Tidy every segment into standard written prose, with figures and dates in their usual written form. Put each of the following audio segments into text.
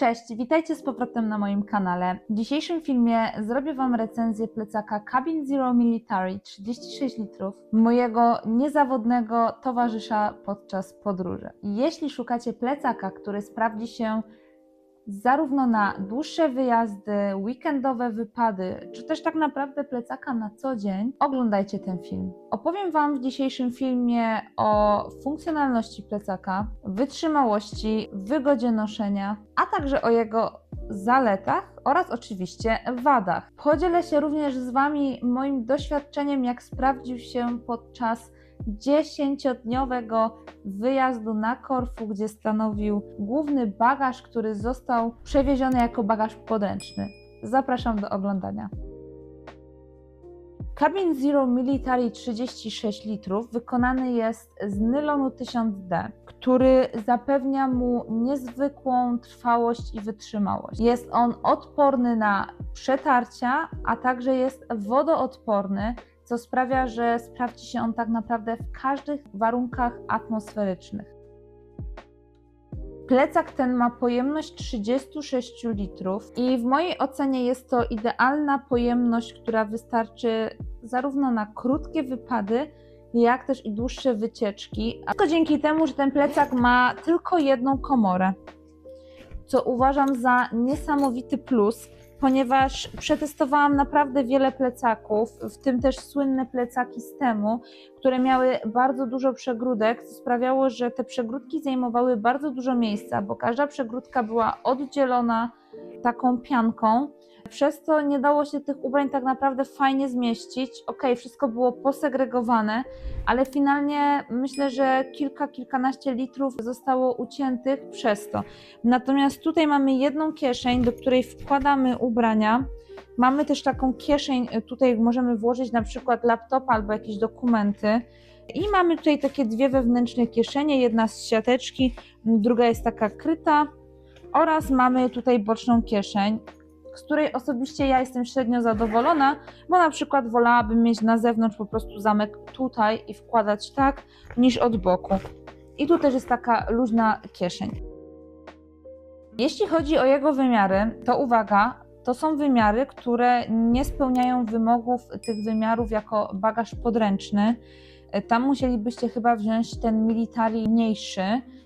Cześć, witajcie z powrotem na moim kanale. W dzisiejszym filmie zrobię Wam recenzję plecaka Cabin Zero Military 36 litrów, mojego niezawodnego towarzysza podczas podróży. Jeśli szukacie plecaka, który sprawdzi się zarówno na dłuższe wyjazdy, weekendowe wypady, czy też tak naprawdę plecaka na co dzień, oglądajcie ten film. Opowiem Wam w dzisiejszym filmie o funkcjonalności plecaka, wytrzymałości, wygodzie noszenia, a także o jego zaletach oraz oczywiście wadach. Podzielę się również z Wami moim doświadczeniem, jak sprawdził się podczas 10-dniowego wyjazdu na Korfu, gdzie stanowił główny bagaż, który został przewieziony jako bagaż podręczny. Zapraszam do oglądania. Cabin Zero Military 36 litrów wykonany jest z nylonu 1000D, który zapewnia mu niezwykłą trwałość i wytrzymałość. Jest on odporny na przetarcia, a także jest wodoodporny, co sprawia, że sprawdzi się on tak naprawdę w każdych warunkach atmosferycznych. Plecak ten ma pojemność 36 litrów i w mojej ocenie jest to idealna pojemność, która wystarczy zarówno na krótkie wypady, jak też i dłuższe wycieczki. A to dzięki temu, że ten plecak ma tylko jedną komorę, co uważam za niesamowity plus, ponieważ przetestowałam naprawdę wiele plecaków, w tym też słynne plecaki z Temu, które miały bardzo dużo przegródek, co sprawiało, że te przegródki zajmowały bardzo dużo miejsca, bo każda przegródka była oddzielona taką pianką. Przez to nie dało się tych ubrań tak naprawdę fajnie zmieścić. Wszystko było posegregowane, ale finalnie myślę, że kilkanaście litrów zostało uciętych przez to. Natomiast tutaj mamy jedną kieszeń, do której wkładamy ubrania. Mamy też taką kieszeń, tutaj możemy włożyć na przykład laptopa albo jakieś dokumenty. I mamy tutaj takie dwie wewnętrzne kieszenie, jedna z siateczki, druga jest taka kryta oraz mamy tutaj boczną kieszeń, z której osobiście ja jestem średnio zadowolona, bo na przykład wolałabym mieć na zewnątrz po prostu zamek tutaj i wkładać tak, niż od boku. I tu też jest taka luźna kieszeń. Jeśli chodzi o jego wymiary, to uwaga, to są wymiary, które nie spełniają wymogów tych wymiarów jako bagaż podręczny. Tam musielibyście chyba wziąć ten military mniejszy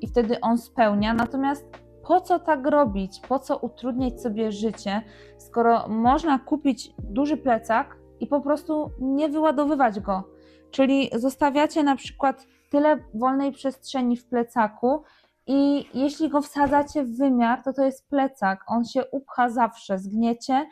i wtedy on spełnia, natomiast po co tak robić? Po co utrudniać sobie życie, skoro można kupić duży plecak i po prostu nie wyładowywać go? Czyli zostawiacie na przykład tyle wolnej przestrzeni w plecaku i jeśli go wsadzacie w wymiar, to jest plecak. On się upcha zawsze, zgniecie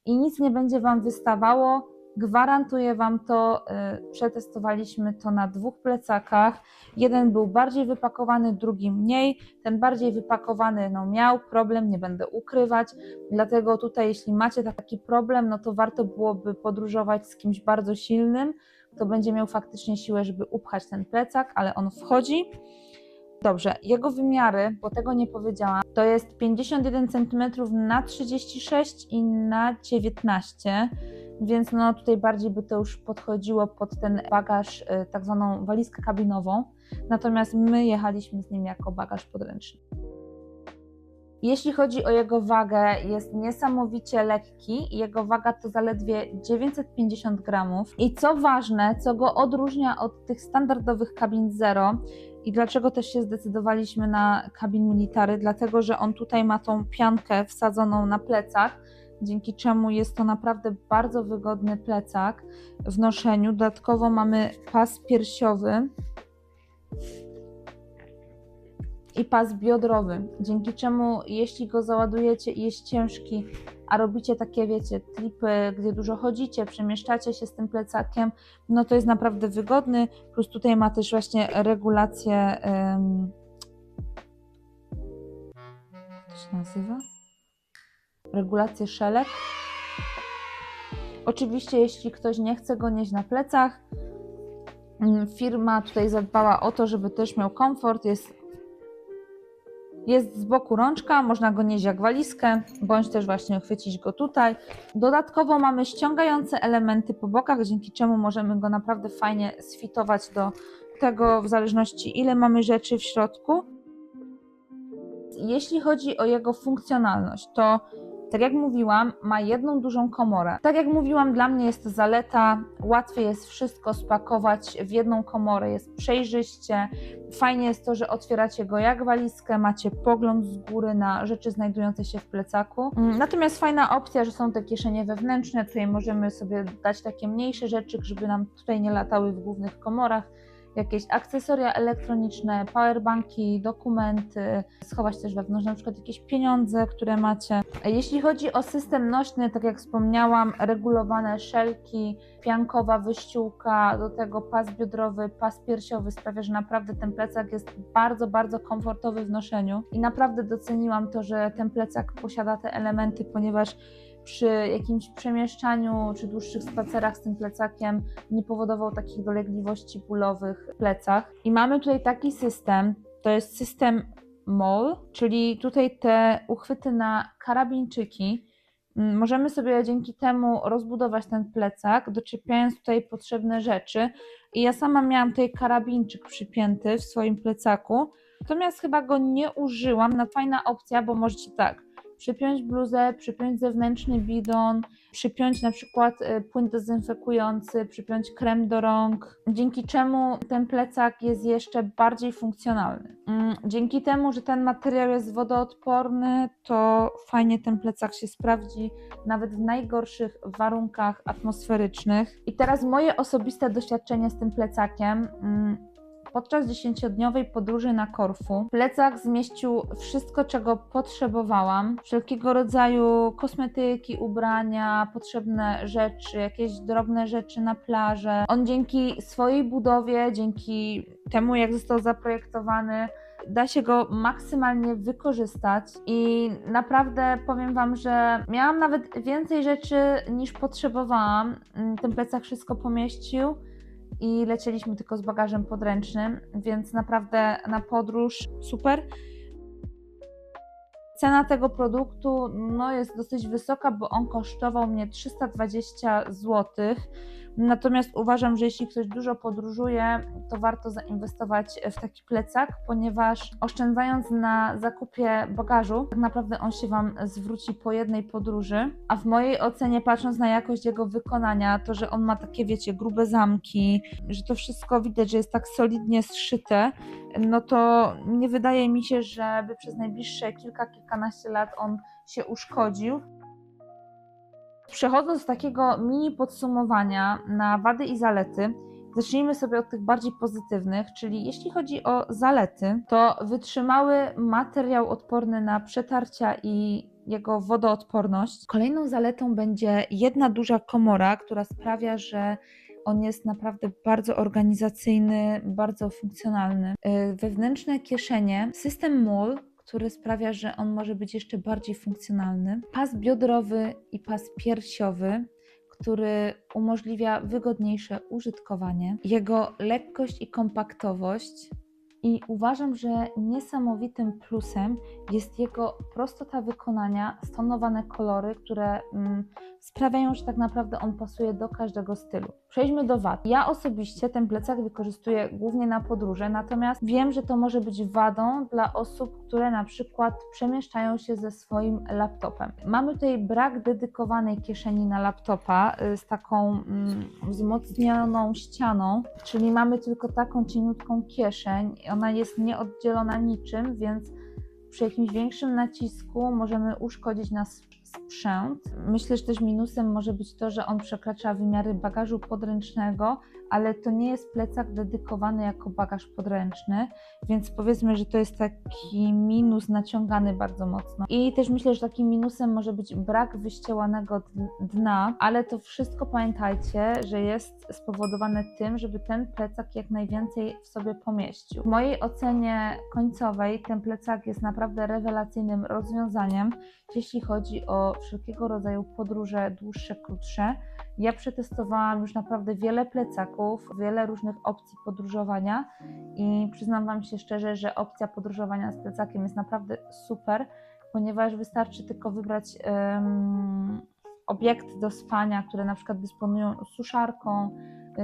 i nic nie będzie Wam wystawało. Gwarantuję Wam to, przetestowaliśmy to na dwóch plecakach. Jeden był bardziej wypakowany, drugi mniej. Ten bardziej wypakowany miał problem, nie będę ukrywać. Dlatego tutaj, jeśli macie taki problem, to warto byłoby podróżować z kimś bardzo silnym, kto będzie miał faktycznie siłę, żeby upchać ten plecak, ale on wchodzi. Dobrze, jego wymiary, bo tego nie powiedziałam, to jest 51 cm na 36 i na 19, więc tutaj bardziej by to już podchodziło pod ten bagaż, tak zwaną walizkę kabinową, natomiast my jechaliśmy z nim jako bagaż podręczny. Jeśli chodzi o jego wagę, jest niesamowicie lekki. Jego waga to zaledwie 950 gramów. I co ważne, co go odróżnia od tych standardowych Cabin Zero i dlaczego też się zdecydowaliśmy na Cabin Military, dlatego że on tutaj ma tą piankę wsadzoną na plecach, dzięki czemu jest to naprawdę bardzo wygodny plecak w noszeniu. Dodatkowo mamy pas piersiowy i pas biodrowy, dzięki czemu jeśli go załadujecie i jest ciężki, a robicie takie, wiecie, tripy, gdzie dużo chodzicie, przemieszczacie się z tym plecakiem, to jest naprawdę wygodny, plus tutaj ma też właśnie regulację, jak to się nazywa? Regulację szelek. Oczywiście jeśli ktoś nie chce go nieść na plecach, firma tutaj zadbała o to, żeby też miał komfort, jest z boku rączka, można go nieść jak walizkę, bądź też właśnie chwycić go tutaj. Dodatkowo mamy ściągające elementy po bokach, dzięki czemu możemy go naprawdę fajnie sfitować do tego, w zależności ile mamy rzeczy w środku. jeśli chodzi o jego funkcjonalność, to tak jak mówiłam, ma jedną dużą komorę. Tak jak mówiłam, dla mnie jest to zaleta, łatwiej jest wszystko spakować w jedną komorę, jest przejrzyście. Fajnie jest to, że otwieracie go jak walizkę, macie pogląd z góry na rzeczy znajdujące się w plecaku. Natomiast fajna opcja, że są te kieszenie wewnętrzne, tutaj możemy sobie dać takie mniejsze rzeczy, żeby nam tutaj nie latały w głównych komorach. Jakieś akcesoria elektroniczne, powerbanki, dokumenty, schować też wewnątrz na przykład jakieś pieniądze, które macie. Jeśli chodzi o system nośny, tak jak wspomniałam, regulowane szelki, piankowa wyściółka, do tego pas biodrowy, pas piersiowy sprawia, że naprawdę ten plecak jest bardzo, bardzo komfortowy w noszeniu i naprawdę doceniłam to, że ten plecak posiada te elementy, ponieważ przy jakimś przemieszczaniu czy dłuższych spacerach z tym plecakiem nie powodował takich dolegliwości bólowych w plecach. I mamy tutaj taki system, to jest system MOL, czyli tutaj te uchwyty na karabinczyki. Możemy sobie dzięki temu rozbudować ten plecak, doczepiając tutaj potrzebne rzeczy. I ja sama miałam tutaj karabinczyk przypięty w swoim plecaku, natomiast chyba go nie użyłam. Fajna opcja, bo możecie tak przypiąć bluzę, przypiąć zewnętrzny bidon, przypiąć na przykład płyn dezynfekujący, przypiąć krem do rąk, dzięki czemu ten plecak jest jeszcze bardziej funkcjonalny. Dzięki temu, że ten materiał jest wodoodporny, to fajnie ten plecak się sprawdzi nawet w najgorszych warunkach atmosferycznych. I teraz moje osobiste doświadczenie z tym plecakiem. Podczas 10-dniowej podróży na Korfu plecak zmieścił wszystko, czego potrzebowałam. Wszelkiego rodzaju kosmetyki, ubrania, potrzebne rzeczy, jakieś drobne rzeczy na plażę. On dzięki swojej budowie, dzięki temu, jak został zaprojektowany, da się go maksymalnie wykorzystać i naprawdę powiem Wam, że miałam nawet więcej rzeczy niż potrzebowałam. Ten plecak wszystko pomieścił i lecieliśmy tylko z bagażem podręcznym, więc naprawdę na podróż super. Cena tego produktu jest dosyć wysoka, bo on kosztował mnie 320 zł. Natomiast uważam, że jeśli ktoś dużo podróżuje, to warto zainwestować w taki plecak, ponieważ oszczędzając na zakupie bagażu, tak naprawdę on się Wam zwróci po jednej podróży. A w mojej ocenie, patrząc na jakość jego wykonania, to, że on ma takie, wiecie, grube zamki, że to wszystko widać, że jest tak solidnie zszyte, to nie wydaje mi się, żeby przez najbliższe kilkanaście lat on się uszkodził. Przechodząc do takiego mini podsumowania na wady i zalety, zacznijmy sobie od tych bardziej pozytywnych, czyli jeśli chodzi o zalety, to wytrzymały materiał odporny na przetarcia i jego wodoodporność. Kolejną zaletą będzie jedna duża komora, która sprawia, że on jest naprawdę bardzo organizacyjny, bardzo funkcjonalny. Wewnętrzne kieszenie, system MOL, który sprawia, że on może być jeszcze bardziej funkcjonalny. Pas biodrowy i pas piersiowy, który umożliwia wygodniejsze użytkowanie. Jego lekkość i kompaktowość. I uważam, że niesamowitym plusem jest jego prostota wykonania, stonowane kolory, które sprawiają, że tak naprawdę on pasuje do każdego stylu. Przejdźmy do wad. Ja osobiście ten plecak wykorzystuję głównie na podróże, natomiast wiem, że to może być wadą dla osób, które na przykład przemieszczają się ze swoim laptopem. Mamy tutaj brak dedykowanej kieszeni na laptopa z taką wzmocnioną ścianą, czyli mamy tylko taką cieniutką kieszeń. Ona jest nieoddzielona niczym, więc przy jakimś większym nacisku możemy uszkodzić nasz sprzęt. Myślę, że też minusem może być to, że on przekracza wymiary bagażu podręcznego, ale to nie jest plecak dedykowany jako bagaż podręczny, więc powiedzmy, że to jest taki minus naciągany bardzo mocno. I też myślę, że takim minusem może być brak wyścielanego dna, ale to wszystko pamiętajcie, że jest spowodowane tym, żeby ten plecak jak najwięcej w sobie pomieścił. W mojej ocenie końcowej ten plecak jest naprawdę rewelacyjnym rozwiązaniem, jeśli chodzi o wszelkiego rodzaju podróże dłuższe, krótsze. Ja przetestowałam już naprawdę wiele plecaków, wiele różnych opcji podróżowania i przyznam Wam się szczerze, że opcja podróżowania z plecakiem jest naprawdę super, ponieważ wystarczy tylko wybrać obiekty do spania, które na przykład dysponują suszarką,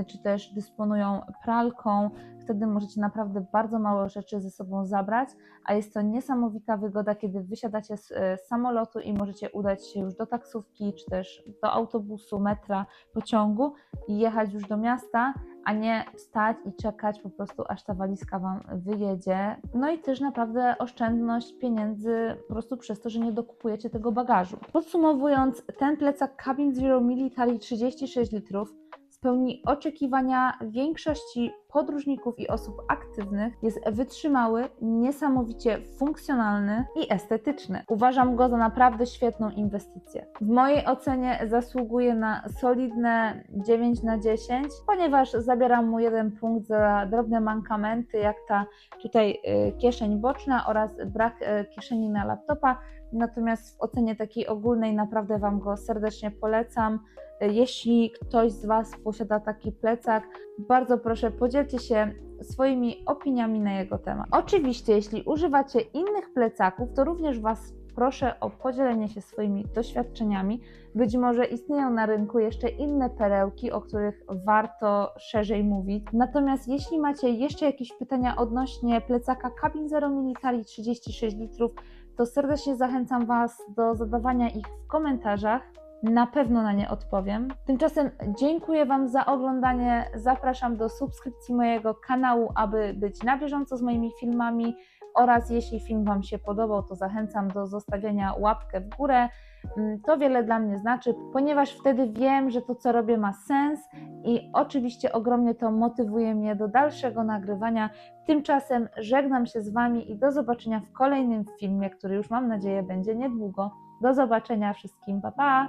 czy też dysponują pralką. Wtedy możecie naprawdę bardzo mało rzeczy ze sobą zabrać, a jest to niesamowita wygoda, kiedy wysiadacie z samolotu i możecie udać się już do taksówki, czy też do autobusu, metra, pociągu i jechać już do miasta, a nie stać i czekać po prostu, aż ta walizka Wam wyjedzie. No i też naprawdę oszczędność pieniędzy po prostu przez to, że nie dokupujecie tego bagażu. Podsumowując, ten plecak Cabin Zero Military 36 litrów spełni oczekiwania większości podróżników i osób aktywnych, jest wytrzymały, niesamowicie funkcjonalny i estetyczny. Uważam go za naprawdę świetną inwestycję. W mojej ocenie zasługuje na solidne 9 na 10, ponieważ zabieram mu 1 punkt za drobne mankamenty, jak ta tutaj kieszeń boczna oraz brak kieszeni na laptopa. Natomiast w ocenie takiej ogólnej naprawdę Wam go serdecznie polecam. Jeśli ktoś z Was posiada taki plecak, bardzo proszę, podzielcie się swoimi opiniami na jego temat. Oczywiście, jeśli używacie innych plecaków, to również Was proszę o podzielenie się swoimi doświadczeniami. Być może istnieją na rynku jeszcze inne perełki, o których warto szerzej mówić. Natomiast jeśli macie jeszcze jakieś pytania odnośnie plecaka Cabin Zero Military 36 litrów, to serdecznie zachęcam Was do zadawania ich w komentarzach. Na pewno na nie odpowiem. Tymczasem dziękuję Wam za oglądanie. Zapraszam do subskrypcji mojego kanału, aby być na bieżąco z moimi filmami oraz jeśli film Wam się podobał, to zachęcam do zostawienia łapkę w górę. To wiele dla mnie znaczy, ponieważ wtedy wiem, że to, co robię, ma sens i oczywiście ogromnie to motywuje mnie do dalszego nagrywania. Tymczasem żegnam się z Wami i do zobaczenia w kolejnym filmie, który już mam nadzieję będzie niedługo. Do zobaczenia wszystkim, pa pa!